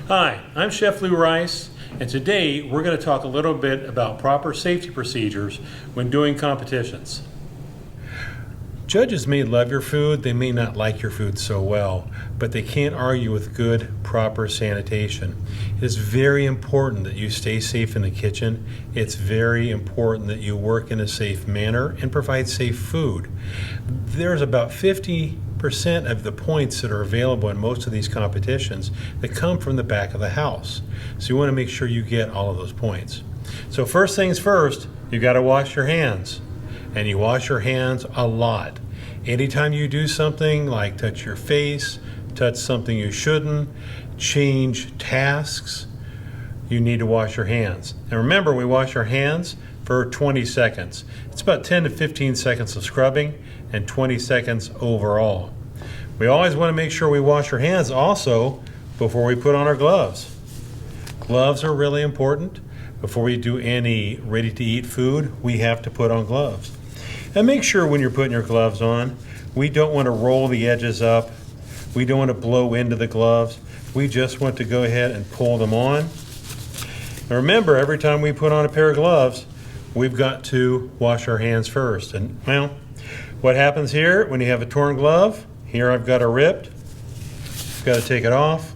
Hi, I'm Chef Lou Rice, and today we're going to talk a little bit about proper safety procedures when doing competitions. Judges may love your food, they may not like your food so well, but they can't argue with good, proper sanitation. It is very important that you stay safe in the kitchen. It's very important that you work in a safe manner and provide safe food. There's about 50% of the points that are available in most of these competitions that come from the back of the house. So you want to make sure you get all of those points. So first things first, you got to wash your hands. And you wash your hands a lot. Anytime you do something like touch your face, touch something you shouldn't, change tasks, you need to wash your hands. And remember, we wash our hands for 20 seconds. It's about 10 to 15 seconds of scrubbing and 20 seconds overall. We always want to make sure we wash our hands also before we put on our gloves. Gloves are really important. Before we do any ready-to-eat food, we have to put on gloves. And make sure when you're putting your gloves on, we don't want to roll the edges up. We don't want to blow into the gloves. We just want to go ahead and pull them on. And remember, every time we put on a pair of gloves, we've got to wash our hands first. And well, what happens here when you have a torn glove? Here I've got a ripped. We've got to take it off,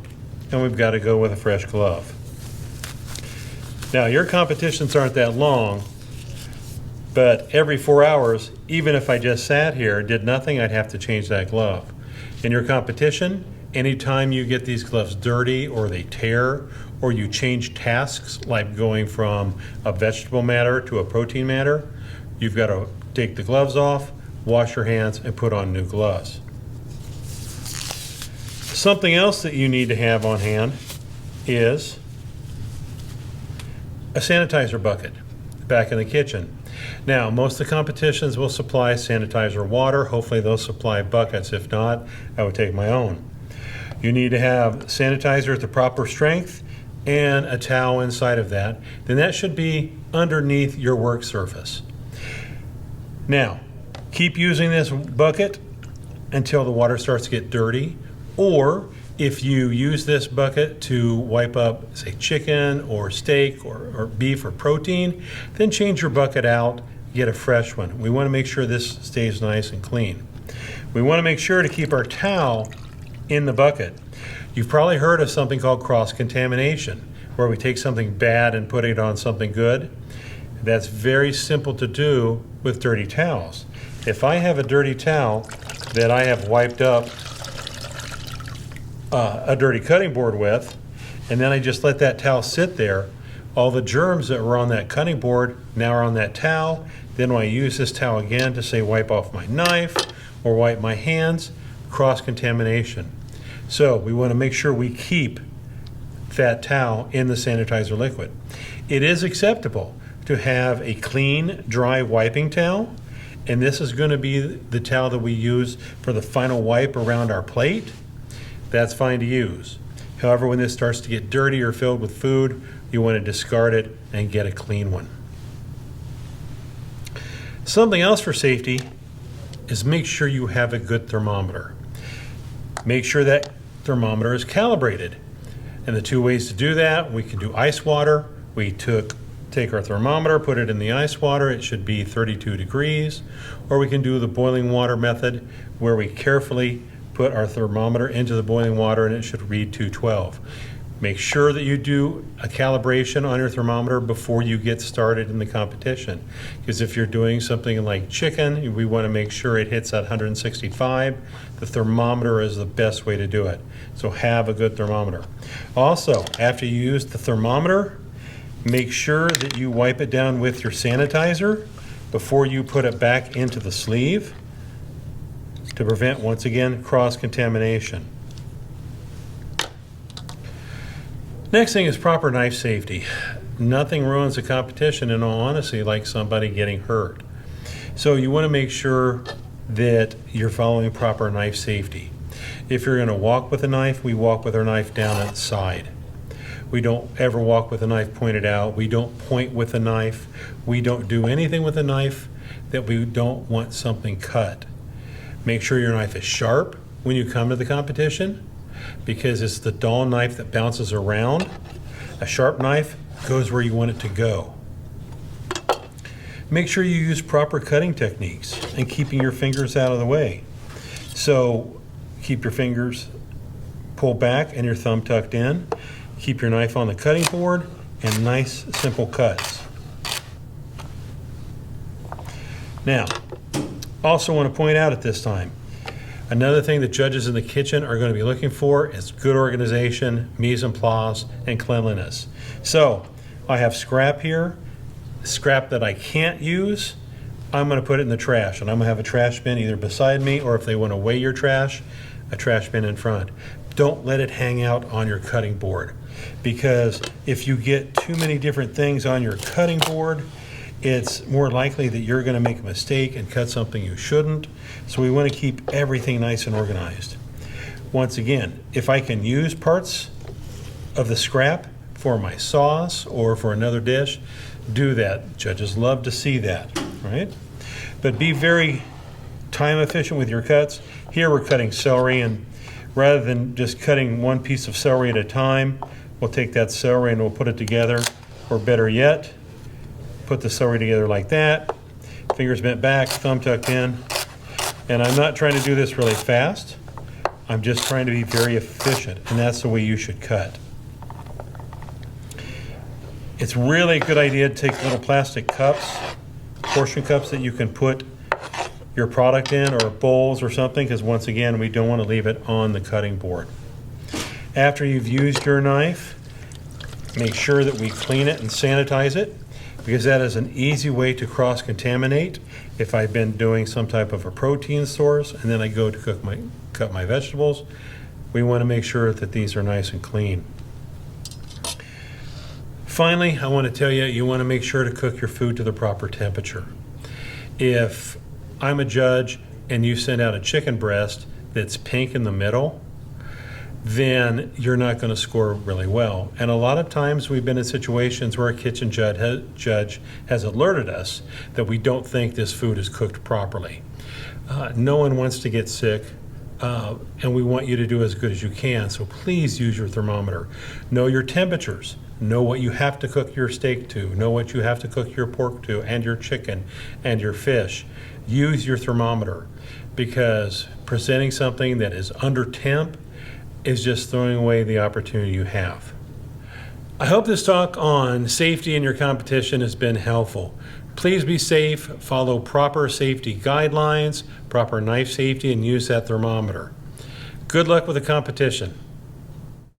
and we've got to go with a fresh glove. Now, your competitions aren't that long, but every 4 hours, even if I just sat here, did nothing, I'd have to change that glove. In your competition, anytime you get these gloves dirty or they tear, or you change tasks like going from a vegetable matter to a protein matter, you've got to take the gloves off, wash your hands, and put on new gloves. Something else that you need to have on hand is a sanitizer bucket back in the kitchen. Now, most of the competitions will supply sanitizer water. Hopefully they'll supply buckets. If not, I would take my own. You need to have sanitizer at the proper strength and a towel inside of that. Then that should be underneath your work surface. Now, keep using this bucket until the water starts to get dirty, or if you use this bucket to wipe up, say, chicken or steak or beef or protein, then change your bucket out, get a fresh one. We want to make sure this stays nice and clean. We want to make sure to keep our towel in the bucket. You've probably heard of something called cross-contamination, where we take something bad and put it on something good. That's very simple to do with dirty towels. If I have a dirty towel that I have wiped up a dirty cutting board with, and then I just let that towel sit there, all the germs that were on that cutting board now are on that towel. Then when I use this towel again to say wipe off my knife or wipe my hands, cross-contamination. So we want to make sure we keep that towel in the sanitizer liquid. It is acceptable to have a clean, dry wiping towel, and this is going to be the towel that we use for the final wipe around our plate. That's fine to use. However, when this starts to get dirty or filled with food, you want to discard it and get a clean one. Something else for safety is make sure you have a good thermometer. Make sure that thermometer is calibrated. And the two ways to do that, we can do ice water. We take our thermometer, put it in the ice water, it should be 32 degrees. Or we can do the boiling water method, where we carefully put our thermometer into the boiling water and it should read 212. Make sure that you do a calibration on your thermometer before you get started in the competition. Because if you're doing something like chicken, we want to make sure it hits at 165. The thermometer is the best way to do it. So have a good thermometer. Also, after you use the thermometer, make sure that you wipe it down with your sanitizer before you put it back into the sleeve, to prevent, once again, cross-contamination. Next thing is proper knife safety. Nothing ruins a competition, in all honesty, like somebody getting hurt. So you want to make sure that you're following proper knife safety. If you're going to walk with a knife, we walk with our knife down at the side. We don't ever walk with a knife pointed out. We don't point with a knife. We don't do anything with a knife that we don't want something cut. Make sure your knife is sharp when you come to the competition. because it's the dull knife that bounces around. A sharp knife goes where you want it to go. Make sure you use proper cutting techniques and keeping your fingers out of the way. So keep your fingers pulled back and your thumb tucked in. Keep your knife on the cutting board and nice, simple cuts. Now, also want to point out at this time, another thing that judges in the kitchen are going to be looking for is good organization, mise en place, and cleanliness. So I have scrap here, scrap that I can't use. I'm going to put it in the trash, and I'm going to have a trash bin either beside me, or if they want to weigh your trash, a trash bin in front. Don't let it hang out on your cutting board, because if you get too many different things on your cutting board, it's more likely that you're going to make a mistake and cut something you shouldn't. So we want to keep everything nice and organized. Once again, if I can use parts of the scrap for my sauce or for another dish, do that. Judges love to see that, right? But be very time efficient with your cuts. Here we're cutting celery, and rather than just cutting one piece of celery at a time, we'll take that celery and we'll put it together, or better yet, put the celery together like that, fingers bent back, thumb tucked in. And I'm not trying to do this really fast. I'm just trying to be very efficient, and that's the way you should cut. It's really a good idea to take little plastic cups, portion cups that you can put your product in, or bowls or something, because once again, we don't want to leave it on the cutting board. After you've used your knife, make sure that we clean it and sanitize it, because that is an easy way to cross-contaminate. If I've been doing some type of a protein source and then I go to cut my vegetables, we want to make sure that these are nice and clean. Finally, I want to tell you, you want to make sure to cook your food to the proper temperature. If I'm a judge and you send out a chicken breast that's pink in the middle, then you're not going to score really well. And a lot of times we've been in situations where a kitchen judge has alerted us that we don't think this food is cooked properly. No one wants to get sick, and we want you to do as good as you can, so please use your thermometer. Know your temperatures. Know what you have to cook your steak to. Know what you have to cook your pork to, and your chicken, and your fish. Use your thermometer, because presenting something that is under temp is just throwing away the opportunity you have. I hope this talk on safety in your competition has been helpful. Please be safe, follow proper safety guidelines, proper knife safety, and use that thermometer. Good luck with the competition.